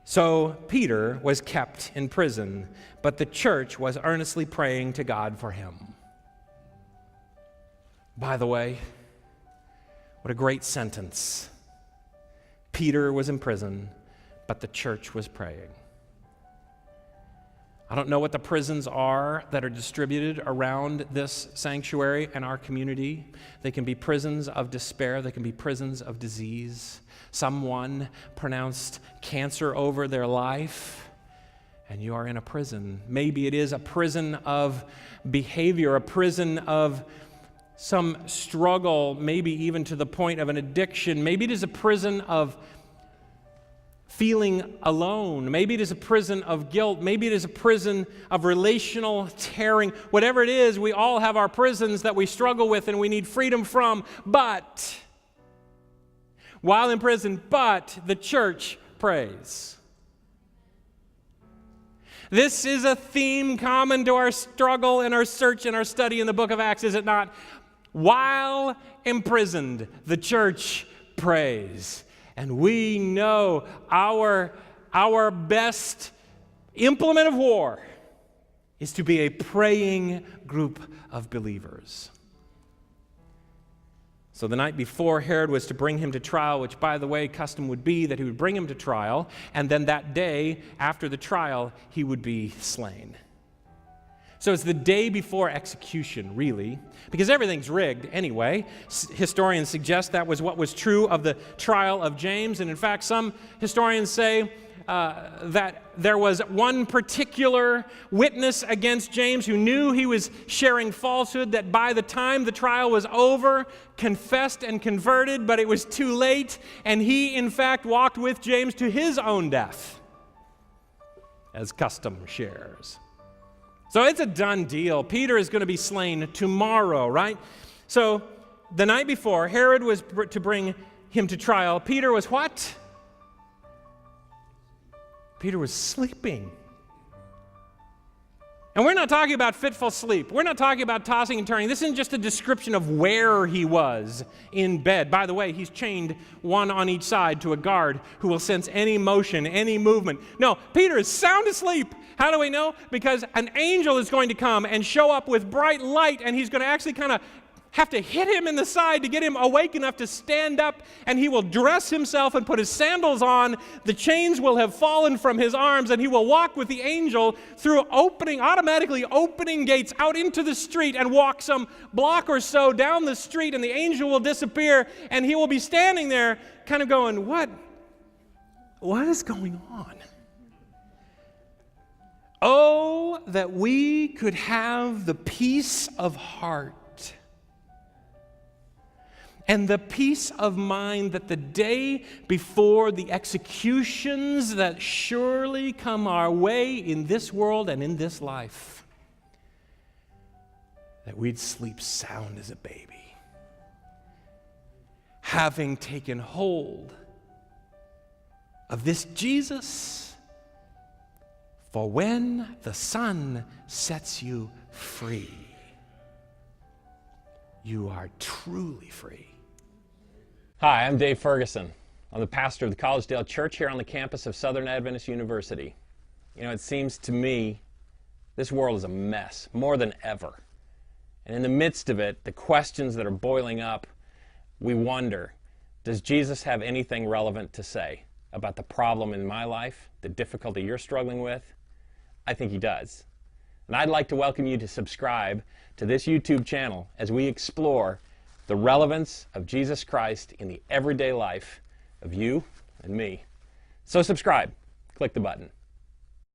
So Peter was kept in prison, but the church was earnestly praying to God for him. By the way, what a great sentence. Peter was in prison, but the church was praying. I don't know what the prisons are that are distributed around this sanctuary and our community. They can be prisons of despair. They can be prisons of disease. Someone pronounced cancer over their life, and you are in a prison. Maybe it is a prison of behavior, a prison of some struggle, maybe even to the point of an addiction. Maybe it is a prison of feeling alone. Maybe it is a prison of guilt. Maybe it is a prison of relational tearing. Whatever it is, we all have our prisons that we struggle with and we need freedom from. But while in prison, the church prays. This is a theme common to our struggle and our search and our study in the book of Acts, is it not? While imprisoned, the church prays. And we know our best implement of war is to be a praying group of believers. So the night before, Herod was to bring him to trial, which, by the way, custom would be that he would bring him to trial, and then that day, after the trial, he would be slain. So it's the day before execution, really, because everything's rigged anyway. Historians suggest that was what was true of the trial of James, and in fact, some historians say that there was one particular witness against James who knew he was sharing falsehood, that by the time the trial was over, confessed and converted, but it was too late, and he, in fact, walked with James to his own death, as custom shares. So it's a done deal. Peter is going to be slain tomorrow, right? So the night before, Herod was to bring him to trial. Peter was what? Peter was sleeping. And we're not talking about fitful sleep. We're not talking about tossing and turning. This isn't just a description of where he was in bed. By the way, he's chained one on each side to a guard who will sense any motion, any movement. No, Peter is sound asleep. How do we know? Because an angel is going to come and show up with bright light, and he's going to actually kind of have to hit him in the side to get him awake enough to stand up, and he will dress himself and put his sandals on. The chains will have fallen from his arms, and he will walk with the angel through automatically opening gates out into the street and walk some block or so down the street, and the angel will disappear, and he will be standing there kind of going, what is going on? Oh, that we could have the peace of heart and the peace of mind that the day before the executions that surely come our way in this world and in this life, that we'd sleep sound as a baby, having taken hold of this Jesus. For when the Son sets you free, you are truly free. Hi, I'm Dave Ferguson. I'm the pastor of the Collegedale Church here on the campus of Southern Adventist University. You know, it seems to me this world is a mess, more than ever. And in the midst of it, the questions that are boiling up, we wonder, does Jesus have anything relevant to say about the problem in my life, the difficulty you're struggling with? I think he does. And I'd like to welcome you to subscribe to this YouTube channel as we explore the relevance of Jesus Christ in the everyday life of you and me. So subscribe. Click the button.